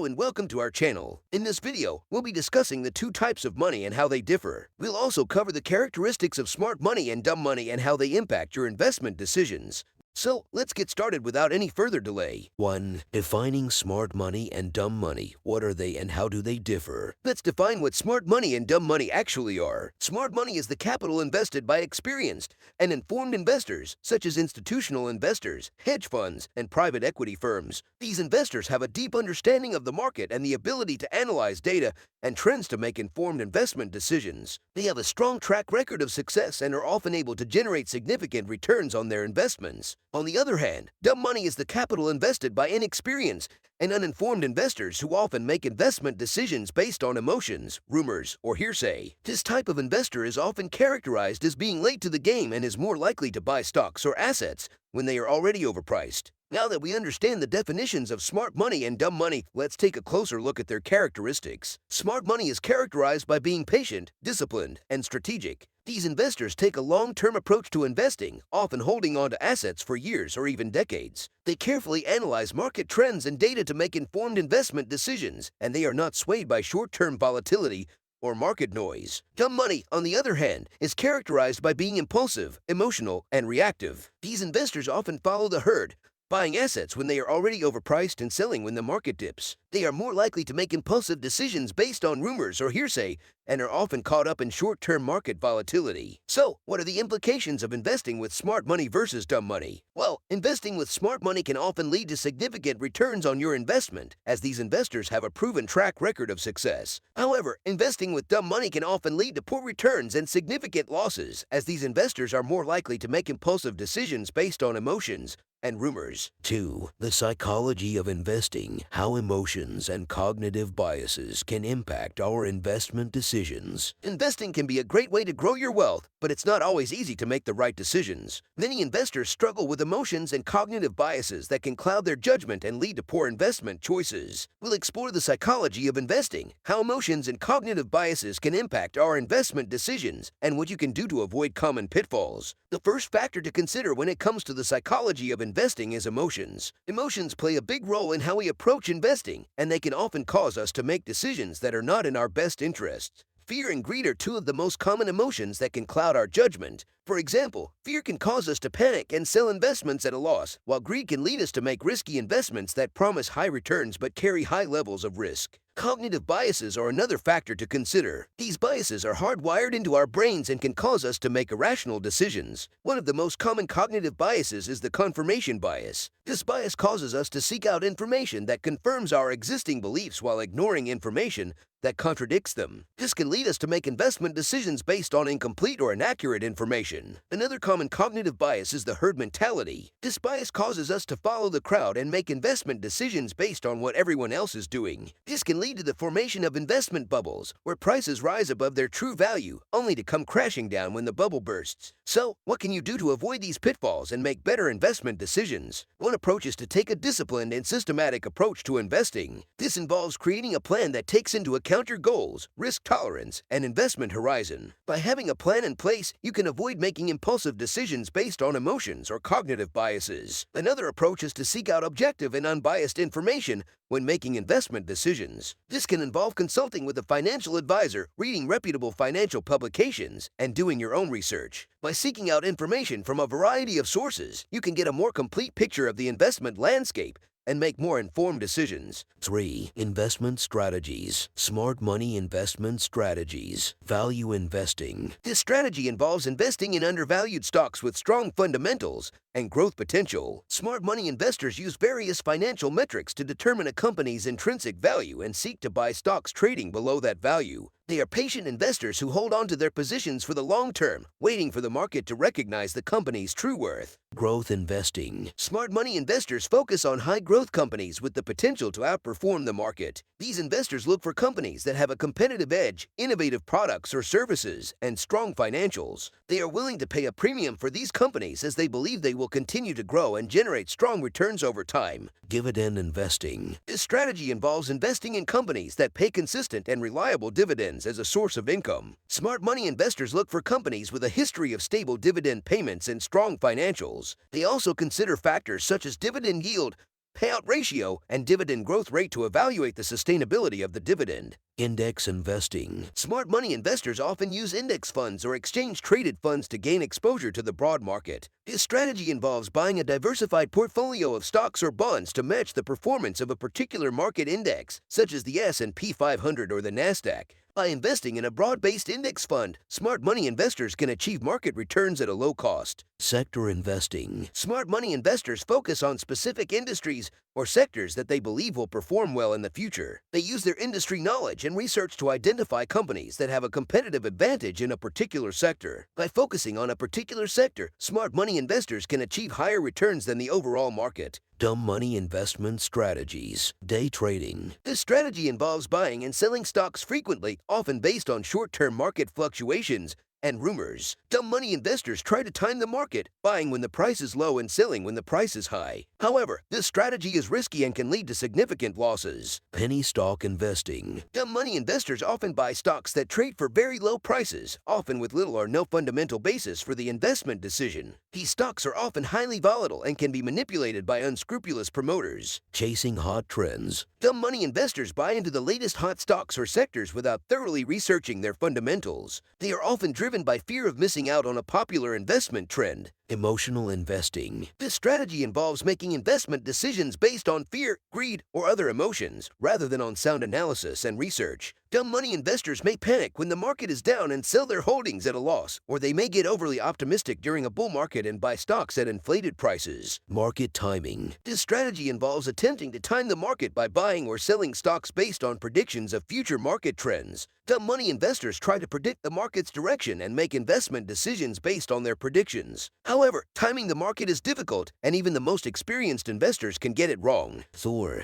and welcome to our channel. In this video, we'll be discussing the two types of money and how they differ. We'll also cover the characteristics of smart money and dumb money and how they impact your investment decisions. So, let's get started without any further delay. 1. Defining smart money and dumb money. What are they and how do they differ? Let's define what smart money and dumb money actually are. Smart money is the capital invested by experienced and informed investors, such as institutional investors, hedge funds, and private equity firms. These investors have a deep understanding of the market and the ability to analyze data and trends to make informed investment decisions. They have a strong track record of success and are often able to generate significant returns on their investments. On the other hand, dumb money is the capital invested by inexperienced and uninformed investors who often make investment decisions based on emotions, rumors, or hearsay. This type of investor is often characterized as being late to the game and is more likely to buy stocks or assets when they are already overpriced. Now that we understand the definitions of smart money and dumb money, let's take a closer look at their characteristics. Smart money is characterized by being patient, disciplined, and strategic. These investors take a long-term approach to investing, often holding on to assets for years or even decades. They carefully analyze market trends and data to make informed investment decisions, and they are not swayed by short-term volatility or market noise. Dumb money, on the other hand, is characterized by being impulsive, emotional, and reactive. These investors often follow the herd, buying assets when they are already overpriced and selling when the market dips. They are more likely to make impulsive decisions based on rumors or hearsay and are often caught up in short-term market volatility. So, what are the implications of investing with smart money versus dumb money? Well, investing with smart money can often lead to significant returns on your investment, as these investors have a proven track record of success. However, investing with dumb money can often lead to poor returns and significant losses, as these investors are more likely to make impulsive decisions based on emotions and rumors. 2. The psychology of investing. How emotions and cognitive biases can impact our investment decisions. Investing can be a great way to grow your wealth, but it's not always easy to make the right decisions. Many investors struggle with emotions and cognitive biases that can cloud their judgment and lead to poor investment choices. We'll explore the psychology of investing, how emotions and cognitive biases can impact our investment decisions, and what you can do to avoid common pitfalls. The first factor to consider when it comes to the psychology of investing is emotions. Emotions play a big role in how we approach investing, and they can often cause us to make decisions that are not in our best interests. Fear and greed are two of the most common emotions that can cloud our judgment. For example, fear can cause us to panic and sell investments at a loss, while greed can lead us to make risky investments that promise high returns but carry high levels of risk. Cognitive biases are another factor to consider. These biases are hardwired into our brains and can cause us to make irrational decisions. One of the most common cognitive biases is the confirmation bias. This bias causes us to seek out information that confirms our existing beliefs while ignoring information that contradicts them. This can lead us to make investment decisions based on incomplete or inaccurate information. Another common cognitive bias is the herd mentality. This bias causes us to follow the crowd and make investment decisions based on what everyone else is doing. This can lead to the formation of investment bubbles, where prices rise above their true value, only to come crashing down when the bubble bursts. So, what can you do to avoid these pitfalls and make better investment decisions? One approach is to take a disciplined and systematic approach to investing. This involves creating a plan that takes into account your goals, risk tolerance, and investment horizon. By having a plan in place, you can avoid making impulsive decisions based on emotions or cognitive biases. Another approach is to seek out objective and unbiased information when making investment decisions. This can involve consulting with a financial advisor, reading reputable financial publications, and doing your own research. By seeking out information from a variety of sources, you can get a more complete picture of the investment landscape and make more informed decisions. 3. Investment strategies. Smart money investment strategies. Value investing. This strategy involves investing in undervalued stocks with strong fundamentals and growth potential. Smart money investors use various financial metrics to determine a company's intrinsic value and seek to buy stocks trading below that value. They are patient investors who hold on to their positions for the long term, waiting for the market to recognize the company's true worth. Growth investing. Smart money investors focus on high-growth companies with the potential to outperform the market. These investors look for companies that have a competitive edge, innovative products or services, and strong financials. They are willing to pay a premium for these companies as they believe they will continue to grow and generate strong returns over time. Dividend investing. This strategy involves investing in companies that pay consistent and reliable dividends as a source of income. Smart money investors look for companies with a history of stable dividend payments and strong financials. They also consider factors such as dividend yield, payout ratio, and dividend growth rate to evaluate the sustainability of the dividend. Index investing. Smart money investors often use index funds or exchange-traded funds to gain exposure to the broad market. This strategy involves buying a diversified portfolio of stocks or bonds to match the performance of a particular market index, such as the S&P 500 or the Nasdaq. By investing in a broad-based index fund, smart money investors can achieve market returns at a low cost. Sector investing. Smart money investors focus on specific industries or sectors that they believe will perform well in the future. They use their industry knowledge and research to identify companies that have a competitive advantage in a particular sector. By focusing on a particular sector, smart money investors can achieve higher returns than the overall market. Dumb money investment strategies. Day trading. This strategy involves buying and selling stocks frequently, often based on short-term market fluctuations and rumors. Dumb money investors try to time the market, buying when the price is low and selling when the price is high. However, this strategy is risky and can lead to significant losses. Penny stock investing. Dumb money investors often buy stocks that trade for very low prices, often with little or no fundamental basis for the investment decision. These stocks are often highly volatile and can be manipulated by unscrupulous promoters. Chasing hot trends. Dumb money investors buy into the latest hot stocks or sectors without thoroughly researching their fundamentals. They are often driven by fear of missing out on a popular investment trend. Emotional investing. This strategy involves making investment decisions based on fear, greed, or other emotions, rather than on sound analysis and research. Dumb money investors may panic when the market is down and sell their holdings at a loss, or they may get overly optimistic during a bull market and buy stocks at inflated prices. Market timing. This strategy involves attempting to time the market by buying or selling stocks based on predictions of future market trends. Dumb money investors try to predict the market's direction and make investment decisions based on their predictions. However, timing the market is difficult, and even the most experienced investors can get it wrong.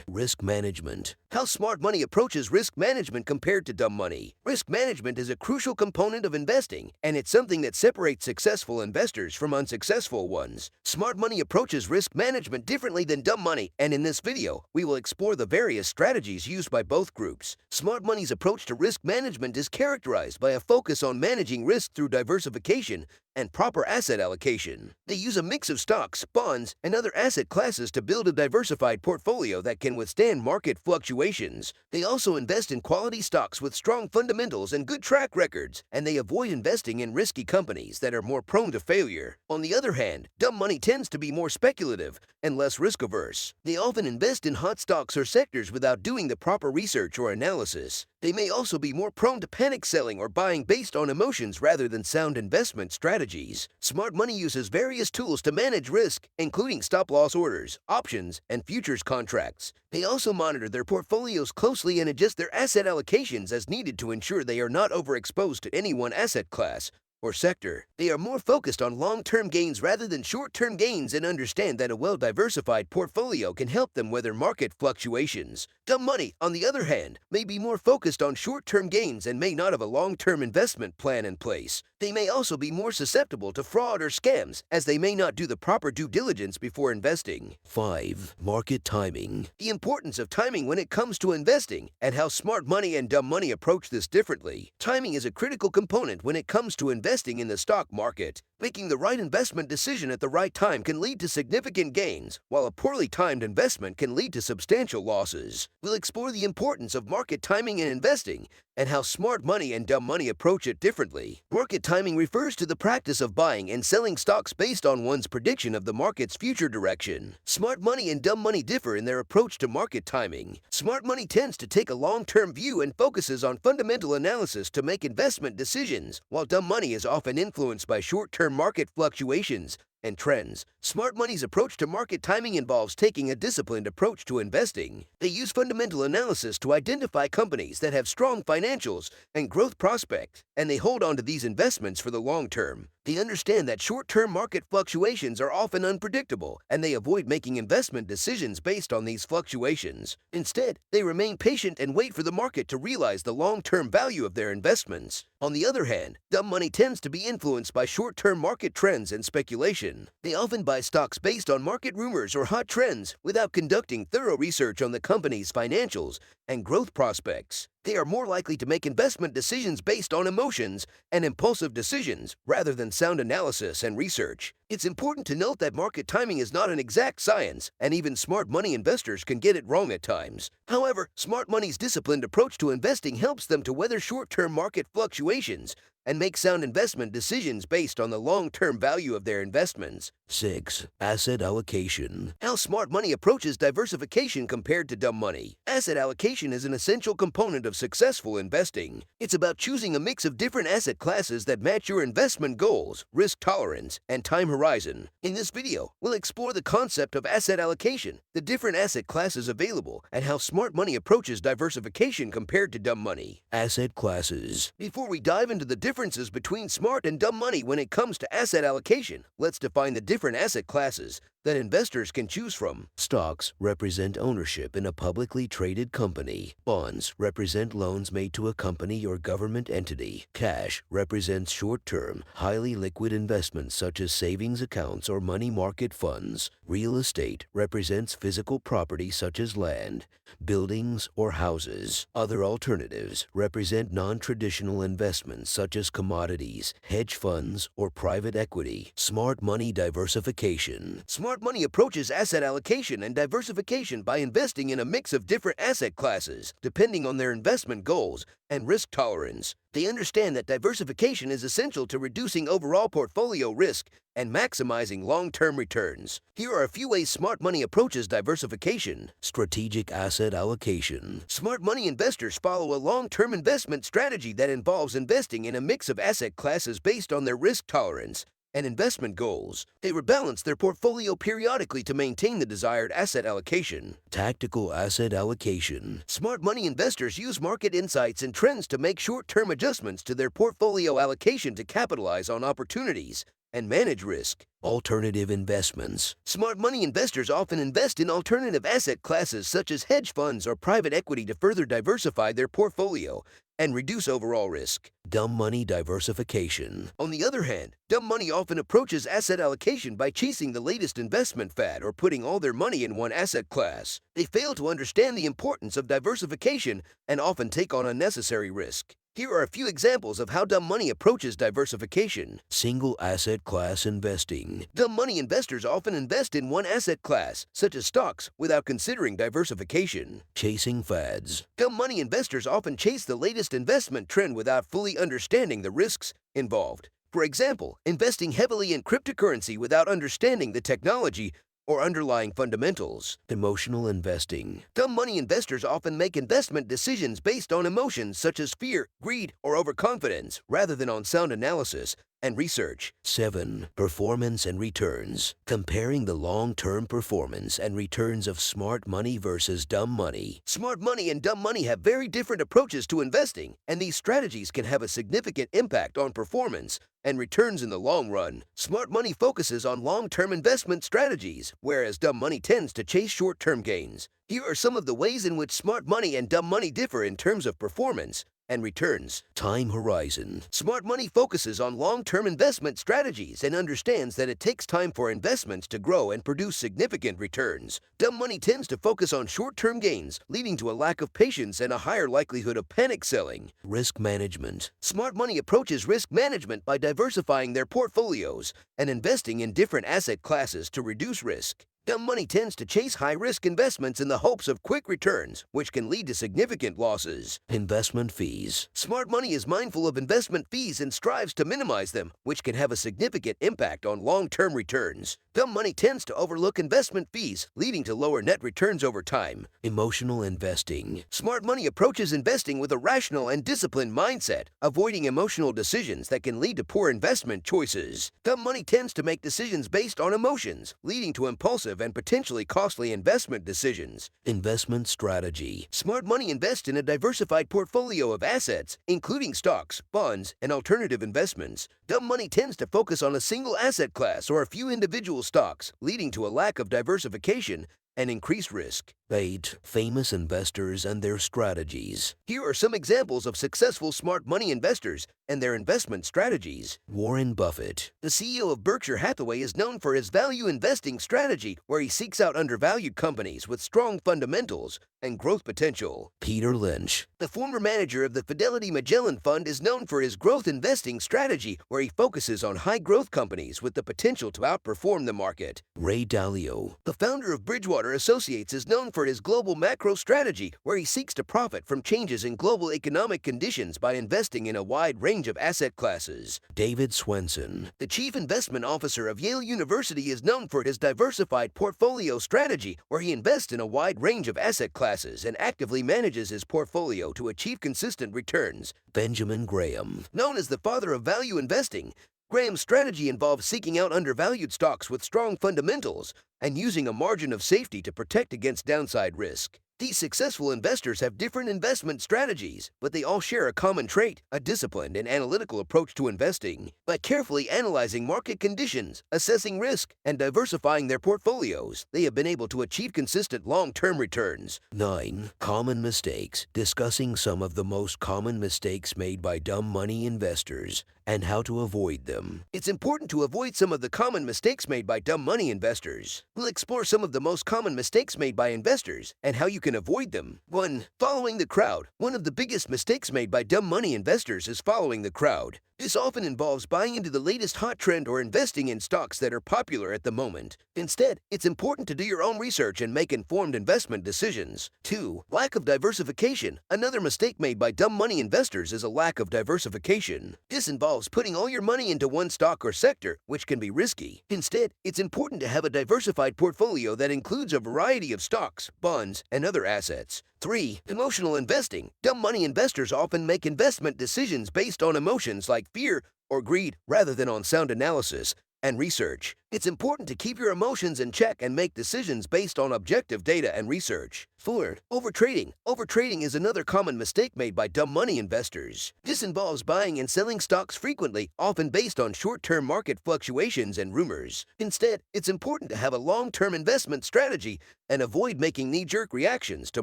Risk management. How smart money approaches risk management compared to dumb money. Risk management is a crucial component of investing, and it's something that separates successful investors from unsuccessful ones. Smart money approaches risk management differently than dumb money, and in this video, we will explore the various strategies used by both groups. Smart money's approach to risk management is characterized by a focus on managing risk through diversification and proper asset allocation. They use a mix of stocks, bonds, and other asset classes to build a diversified portfolio that can withstand market fluctuations. They also invest in quality stocks with strong fundamentals and good track records, and they avoid investing in risky companies that are more prone to failure. On the other hand, dumb money tends to be more speculative and less risk-averse. They often invest in hot stocks or sectors without doing the proper research or analysis. They may also be more prone to panic selling or buying based on emotions rather than sound investment strategies. Smart money uses various tools to manage risk, including stop-loss orders, options, and futures contracts. They also monitor their portfolios closely and adjust their asset allocations as needed to ensure they are not overexposed to any one asset class or sector. They are more focused on long-term gains rather than short-term gains and understand that a well-diversified portfolio can help them weather market fluctuations. Dumb money, on the other hand, may be more focused on short-term gains and may not have a long-term investment plan in place. They may also be more susceptible to fraud or scams, as they may not do the proper due diligence before investing. 5. Market timing. The importance of timing when it comes to investing, and how smart money and dumb money approach this differently. Timing is a critical component when it comes to investing in the stock market. Making the right investment decision at the right time can lead to significant gains, while a poorly timed investment can lead to substantial losses. We'll explore the importance of market timing in investing and how smart money and dumb money approach it differently. Market timing refers to the practice of buying and selling stocks based on one's prediction of the market's future direction. Smart money and dumb money differ in their approach to market timing. Smart money tends to take a long-term view and focuses on fundamental analysis to make investment decisions, while dumb money is often influenced by short-term market fluctuations and trends. Smart money's approach to market timing involves taking a disciplined approach to investing. They use fundamental analysis to identify companies that have strong financials and growth prospects, and they hold on to these investments for the long term. They understand that short-term market fluctuations are often unpredictable, and they avoid making investment decisions based on these fluctuations. Instead, they remain patient and wait for the market to realize the long-term value of their investments. On the other hand, dumb money tends to be influenced by short-term market trends and speculation. They often buy stocks based on market rumors or hot trends without conducting thorough research on the company's financials and growth prospects. They are more likely to make investment decisions based on emotions and impulsive decisions rather than sound analysis and research. It's important to note that market timing is not an exact science, and even smart money investors can get it wrong at times. However, smart money's disciplined approach to investing helps them to weather short-term market fluctuations and make sound investment decisions based on the long-term value of their investments. 6. Asset allocation. How smart money approaches diversification compared to dumb money. Asset allocation is an essential component of successful investing. It's about choosing a mix of different asset classes that match your investment goals, risk tolerance, and time horizon. In this video, we'll explore the concept of asset allocation, the different asset classes available, and how smart money approaches diversification compared to dumb money. Asset classes. Before we dive into the differences between smart and dumb money when it comes to asset allocation, let's define the different asset classes that investors can choose from. Stocks represent ownership in a publicly traded company. Bonds represent loans made to a company or government entity. Cash represents short-term, highly liquid investments such as savings accounts or money market funds. Real estate represents physical property such as land, buildings, or houses. Other alternatives represent non-traditional investments such as commodities, hedge funds, or private equity. Smart money diversification. Smart money approaches asset allocation and diversification by investing in a mix of different asset classes, depending on their investment goals and risk tolerance. They understand that diversification is essential to reducing overall portfolio risk and maximizing long-term returns. Here are a few ways smart money approaches diversification. Strategic asset allocation. Smart money investors follow a long-term investment strategy that involves investing in a mix of asset classes based on their risk tolerance and investment goals. They rebalance their portfolio periodically to maintain the desired asset allocation. Tactical asset allocation. Smart money investors use market insights and trends to make short-term adjustments to their portfolio allocation to capitalize on opportunities and manage risk. Alternative investments. Smart money investors often invest in alternative asset classes such as hedge funds or private equity to further diversify their portfolio and reduce overall risk. Dumb money diversification. On the other hand, dumb money often approaches asset allocation by chasing the latest investment fad or putting all their money in one asset class. They fail to understand the importance of diversification and often take on unnecessary risk. Here are a few examples of how dumb money approaches diversification. Single asset class investing. Dumb money investors often invest in one asset class, such as stocks, without considering diversification. Chasing fads. Dumb money investors often chase the latest investment trend without fully understanding the risks involved. For example, investing heavily in cryptocurrency without understanding the technology or underlying fundamentals. Emotional investing. Dumb money investors often make investment decisions based on emotions such as fear, greed, or overconfidence, rather than on sound analysis and research. 7. Performance and returns. Comparing the long-term performance and returns of smart money versus dumb money. Smart money and dumb money have very different approaches to investing, and these strategies can have a significant impact on performance and returns in the long run. Smart money focuses on long-term investment strategies, whereas dumb money tends to chase short-term gains. Here are some of the ways in which smart money and dumb money differ in terms of performance and returns. Time horizon. Smart money focuses on long-term investment strategies and understands that it takes time for investments to grow and produce significant returns. Dumb money tends to focus on short-term gains, leading to a lack of patience and a higher likelihood of panic selling. Risk management. Smart money approaches risk management by diversifying their portfolios and investing in different asset classes to reduce risk. Dumb money tends to chase high-risk investments in the hopes of quick returns, which can lead to significant losses. Investment fees. Smart money is mindful of investment fees and strives to minimize them, which can have a significant impact on long-term returns. Dumb money tends to overlook investment fees, leading to lower net returns over time. Emotional investing. Smart money approaches investing with a rational and disciplined mindset, avoiding emotional decisions that can lead to poor investment choices. Dumb money tends to make decisions based on emotions, leading to impulsive and potentially costly investment decisions. Investment strategy. Smart money invests in a diversified portfolio of assets, including stocks, bonds, and alternative investments. Dumb money tends to focus on a single asset class or a few individual stocks, leading to a lack of diversification and increased risk. 8. Famous investors and their strategies. Here are some examples of successful smart money investors and their investment strategies. Warren Buffett, the CEO of Berkshire Hathaway, is known for his value investing strategy, where he seeks out undervalued companies with strong fundamentals and growth potential. Peter Lynch, the former manager of the Fidelity Magellan Fund, is known for his growth investing strategy, where he focuses on high-growth companies with the potential to outperform the market. Ray Dalio, the founder of Bridgewater Associates, is known for his global macro strategy, where he seeks to profit from changes in global economic conditions by investing in a wide range of asset classes. David Swenson, the chief investment officer of Yale University, is known for his diversified portfolio strategy, where he invests in a wide range of asset classes and actively manages his portfolio to achieve consistent returns. Benjamin Graham, known as the father of value investing, Graham's strategy involves seeking out undervalued stocks with strong fundamentals and using a margin of safety to protect against downside risk. These successful investors have different investment strategies, but they all share a common trait: a disciplined and analytical approach to investing. By carefully analyzing market conditions, assessing risk, and diversifying their portfolios, they have been able to achieve consistent long-term returns. 9. Common mistakes. Discussing some of the most common mistakes made by dumb money investors and how to avoid them. It's important to avoid some of the common mistakes made by dumb money investors. We'll explore some of the most common mistakes made by investors and how you can avoid them. 1. Following the crowd. One of the biggest mistakes made by dumb money investors is following the crowd. This often involves buying into the latest hot trend or investing in stocks that are popular at the moment. Instead, it's important to do your own research and make informed investment decisions. 2. Lack of diversification. Another mistake made by dumb money investors is a lack of diversification. This involves putting all your money into one stock or sector, which can be risky. Instead, it's important to have a diversified portfolio that includes a variety of stocks, bonds, and other assets. 3. Emotional investing. Dumb money investors often make investment decisions based on emotions like fear or greed rather than on sound analysis and research. It's important to keep your emotions in check and make decisions based on objective data and research. 4. Overtrading. Overtrading is another common mistake made by dumb money investors. This involves buying and selling stocks frequently, often based on short-term market fluctuations and rumors. Instead, it's important to have a long-term investment strategy and avoid making knee-jerk reactions to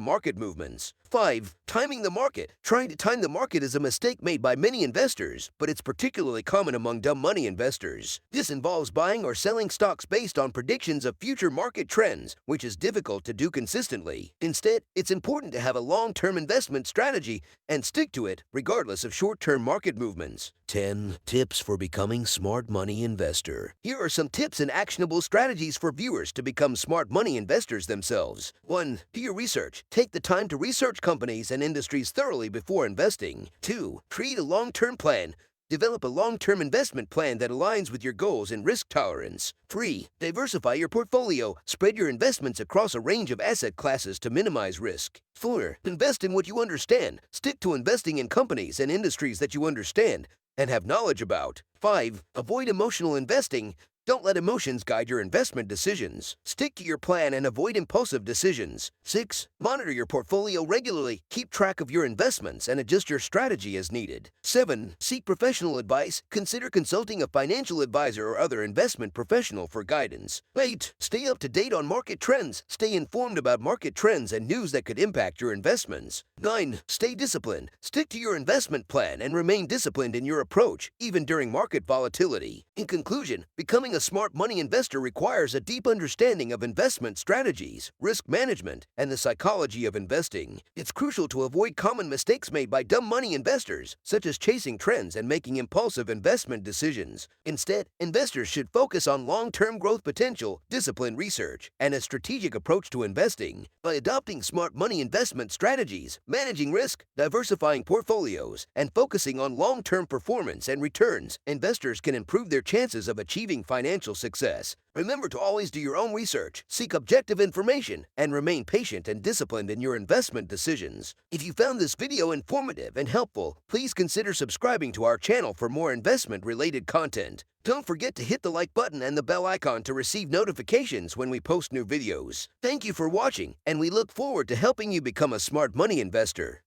market movements. 5. Timing the market. Trying to time the market is a mistake made by many investors, but it's particularly common among dumb money investors. This involves buying or selling stocks based on predictions of future market trends, which is difficult to do consistently. Instead, it's important to have a long-term investment strategy and stick to it regardless of short-term market movements. 10. Tips for becoming smart money investor. Here are some tips and actionable strategies for viewers to become smart money investors themselves. 1. Do your research. Take the time to research companies and industries thoroughly before investing. 2. Create a long-term plan. Develop a long-term investment plan that aligns with your goals and risk tolerance. 3. Diversify your portfolio. Spread your investments across a range of asset classes to minimize risk. 4. Invest in what you understand. Stick to investing in companies and industries that you understand and have knowledge about. 5. Avoid emotional investing. Don't let emotions guide your investment decisions. Stick to your plan and avoid impulsive decisions. 6. Monitor your portfolio regularly. Keep track of your investments and adjust your strategy as needed. 7. Seek professional advice. Consider consulting a financial advisor or other investment professional for guidance. 8. Stay up to date on market trends. Stay informed about market trends and news that could impact your investments. 9. Stay disciplined. Stick to your investment plan and remain disciplined in your approach, even during market volatility. In conclusion, becoming a smart money investor requires a deep understanding of investment strategies, risk management, and the psychology of investing. It's crucial to avoid common mistakes made by dumb money investors, such as chasing trends and making impulsive investment decisions. Instead, investors should focus on long-term growth potential, disciplined research, and a strategic approach to investing. By adopting smart money investment strategies, managing risk, diversifying portfolios, and focusing on long-term performance and returns, investors can improve their chances of achieving financial success. Remember to always do your own research, seek objective information, and remain patient and disciplined in your investment decisions. If you found this video informative and helpful, please consider subscribing to our channel for more investment-related content. Don't forget to hit the like button and the bell icon to receive notifications when we post new videos. Thank you for watching, and we look forward to helping you become a smart money investor.